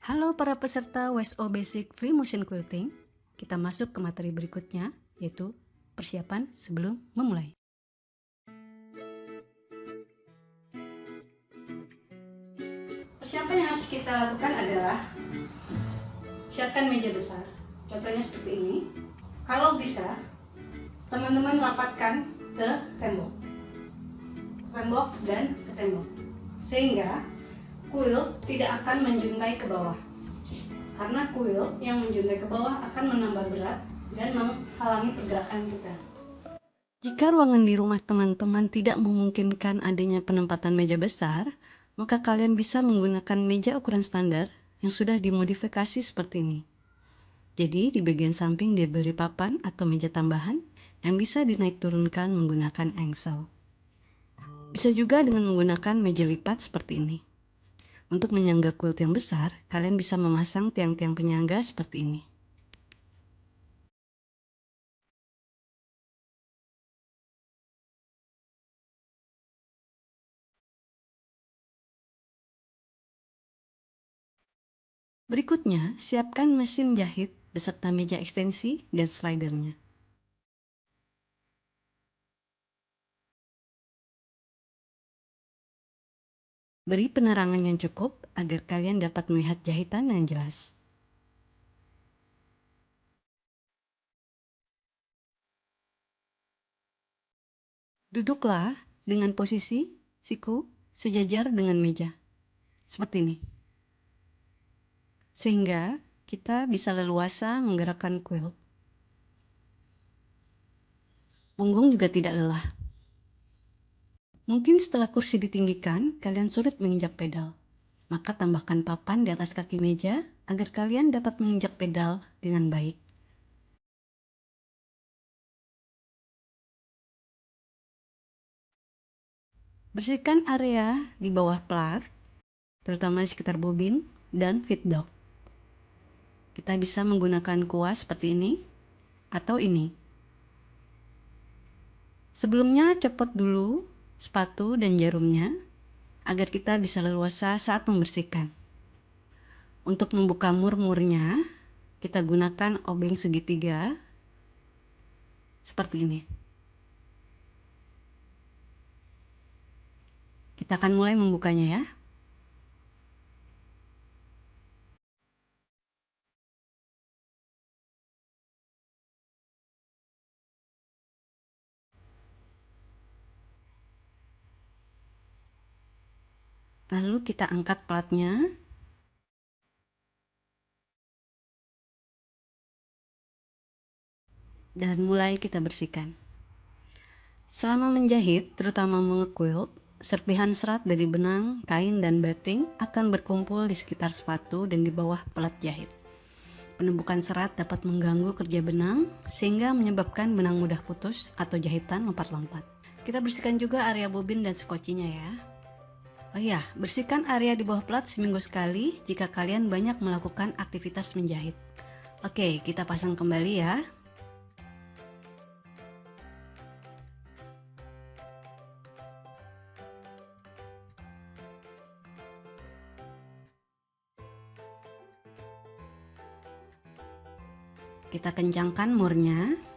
Halo para peserta WSO Basic Free Motion Quilting. Kita masuk ke materi berikutnya, yaitu persiapan sebelum memulai. Persiapan yang harus kita lakukan adalah siapkan meja besar. Contohnya seperti ini. Kalau bisa, teman-teman rapatkan ke tembok dan ke tembok, sehingga quilt tidak akan menjuntai ke bawah. Karena quilt yang menjuntai ke bawah akan menambah berat dan menghalangi pergerakan kita. Jika ruangan di rumah teman-teman tidak memungkinkan adanya penempatan meja besar, maka kalian bisa menggunakan meja ukuran standar yang sudah dimodifikasi seperti ini. Jadi di bagian samping diberi papan atau meja tambahan yang bisa dinaik turunkan menggunakan engsel. Bisa juga dengan menggunakan meja lipat seperti ini. Untuk menyangga quilt yang besar, kalian bisa memasang tiang-tiang penyangga seperti ini. Berikutnya, siapkan mesin jahit beserta meja ekstensi dan slidernya. Beri penerangan yang cukup agar kalian dapat melihat jahitan yang jelas. Duduklah dengan posisi siku sejajar dengan meja, seperti ini. Sehingga kita bisa leluasa menggerakkan quilt. Punggung juga tidak lelah. Mungkin setelah kursi ditinggikan, kalian sulit menginjak pedal. Maka tambahkan papan di atas kaki meja agar kalian dapat menginjak pedal dengan baik. Bersihkan area di bawah plat, terutama di sekitar bobin dan feed dog. Kita bisa menggunakan kuas seperti ini atau ini. Sebelumnya copot dulu sepatu dan jarumnya agar kita bisa leluasa saat membersihkan. Untuk membuka mur-murnya, kita gunakan obeng segitiga seperti ini. Kita akan mulai membukanya ya. Lalu kita angkat platnya. Dan mulai kita bersihkan. Selama menjahit, terutama mengequilt, serpihan serat dari benang, kain, dan batting akan berkumpul di sekitar sepatu dan di bawah pelat jahit. Penumpukan serat dapat mengganggu kerja benang, sehingga menyebabkan benang mudah putus atau jahitan lompat-lompat. Kita bersihkan juga area bobin dan skocinya ya. Oh iya, bersihkan area di bawah plat seminggu sekali jika kalian banyak melakukan aktivitas menjahit. Oke, kita pasang kembali ya. Kita kencangkan murnya.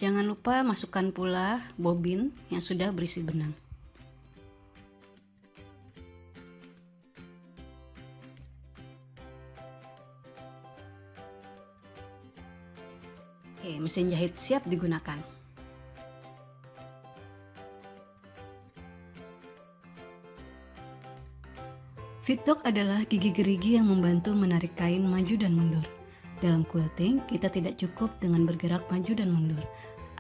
Jangan lupa masukkan pula bobin yang sudah berisi benang. Oke, mesin jahit siap digunakan. Feed dog adalah gigi gerigi yang membantu menarik kain maju dan mundur. Dalam quilting, kita tidak cukup dengan bergerak maju dan mundur.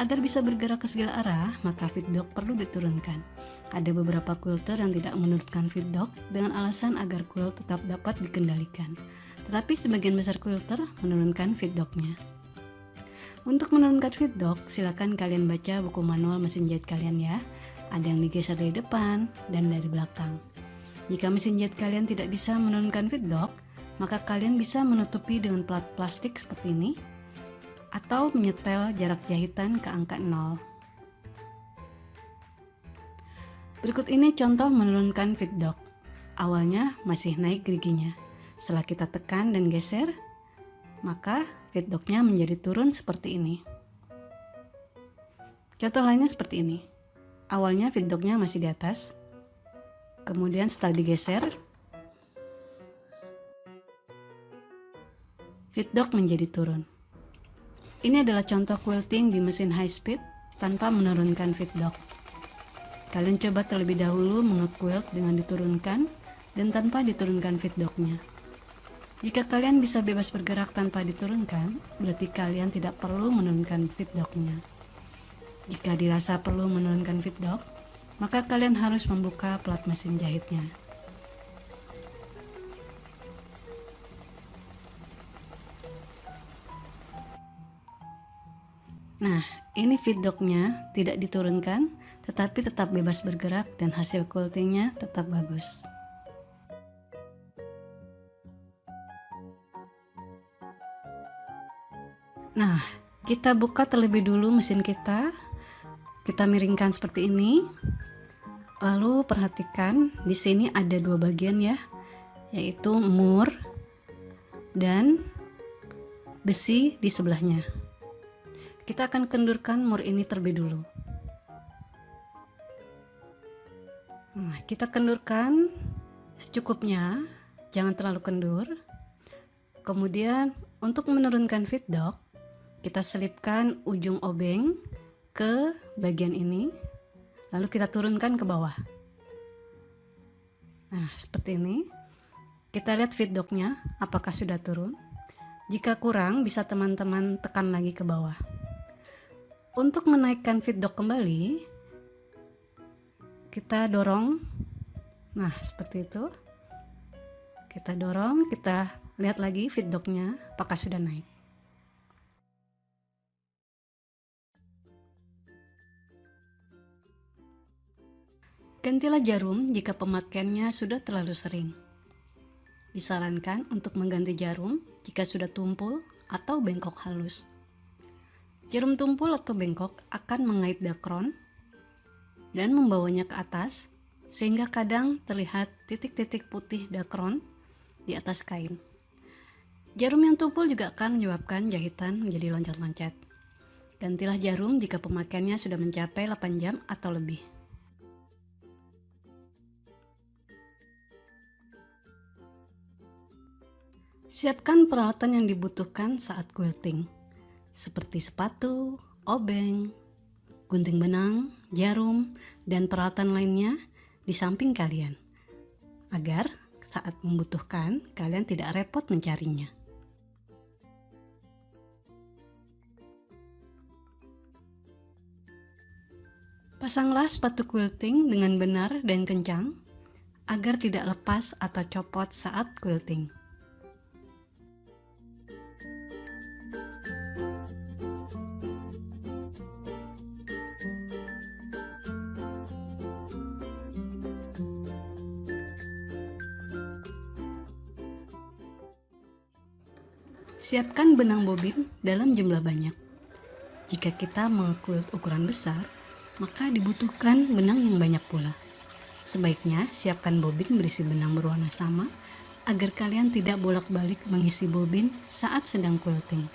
Agar bisa bergerak ke segala arah, maka feed dog perlu diturunkan. Ada beberapa quilter yang tidak menurunkan feed dog dengan alasan agar quilt tetap dapat dikendalikan. Tetapi sebagian besar quilter menurunkan feed dognya. Untuk menurunkan feed dog, silakan kalian baca buku manual mesin jahit kalian ya. Ada yang digeser dari depan dan dari belakang. Jika mesin jahit kalian tidak bisa menurunkan feed dog, maka kalian bisa menutupi dengan plat plastik seperti ini. atau menyetel jarak jahitan ke angka 0. Berikut ini contoh menurunkan feed dog. Awalnya masih naik geriginya. Setelah kita tekan dan geser, maka feed dognya menjadi turun seperti ini. Contoh lainnya seperti ini. Awalnya feed dognya masih di atas. Kemudian setelah digeser, feed dog menjadi turun. Ini adalah contoh quilting di mesin high speed tanpa menurunkan feed dog. Kalian coba terlebih dahulu mengequilt dengan diturunkan dan tanpa diturunkan feed dognya. Jika kalian bisa bebas bergerak tanpa diturunkan, berarti kalian tidak perlu menurunkan feed dognya. Jika dirasa perlu menurunkan feed dog, maka kalian harus membuka plat mesin jahitnya. Nah, ini feed dognya tidak diturunkan, tetapi tetap bebas bergerak dan hasil quiltingnya tetap bagus. Nah, kita buka terlebih dulu mesin kita. Kita miringkan seperti ini. Lalu perhatikan di sini ada dua bagian ya, yaitu mur dan besi di sebelahnya. Kita akan kendurkan mur ini terlebih dulu. Nah, kita kendurkan secukupnya, jangan terlalu kendur. Kemudian untuk menurunkan feed dog, kita selipkan ujung obeng ke bagian ini, lalu kita turunkan ke bawah. Nah, seperti ini. Kita lihat feed dognya apakah sudah turun. Jika kurang, bisa teman-teman tekan lagi ke bawah. Untuk menaikkan feed dog kembali, kita dorong. Nah, seperti itu. Kita dorong, kita lihat lagi feed dognya apakah sudah naik. Gantilah jarum jika pemakaiannya sudah terlalu sering. Disarankan untuk mengganti jarum jika sudah tumpul atau bengkok halus. Jarum tumpul atau bengkok akan mengait dakron dan membawanya ke atas, sehingga kadang terlihat titik-titik putih dakron di atas kain. Jarum yang tumpul juga akan menyebabkan jahitan menjadi loncat-loncat. Gantilah jarum jika pemakaiannya sudah mencapai 8 jam atau lebih. Siapkan peralatan yang dibutuhkan saat quilting, seperti sepatu, obeng, gunting benang, jarum, dan peralatan lainnya di samping kalian, agar saat membutuhkan kalian tidak repot mencarinya. Pasanglah sepatu quilting dengan benar dan kencang, agar tidak lepas atau copot saat quilting. Siapkan benang bobin dalam jumlah banyak. Jika kita mengequilt ukuran besar, maka dibutuhkan benang yang banyak pula. Sebaiknya siapkan bobin berisi benang berwarna sama, agar kalian tidak bolak-balik mengisi bobin saat sedang quilting.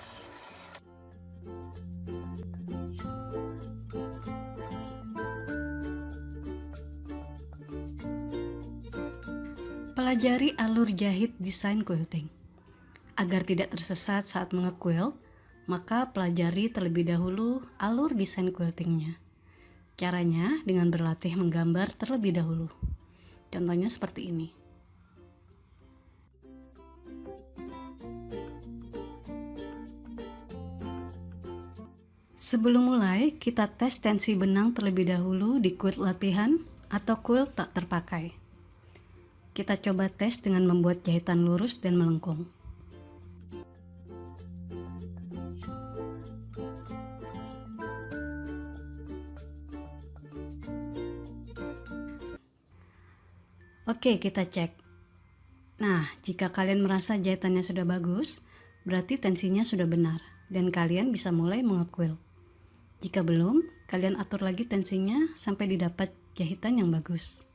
Pelajari alur jahit desain quilting. Agar tidak tersesat saat mengequilt, maka pelajari terlebih dahulu alur desain quiltingnya. Caranya dengan berlatih menggambar terlebih dahulu. Contohnya seperti ini. Sebelum mulai, kita tes tensi benang terlebih dahulu di quilt latihan atau quilt tak terpakai. Kita coba tes dengan membuat jahitan lurus dan melengkung. Oke, kita cek. Nah, jika kalian merasa jahitannya sudah bagus, berarti tensinya sudah benar. dan kalian bisa mulai mengekuil. Jika belum, kalian atur lagi tensinya sampai didapat jahitan yang bagus.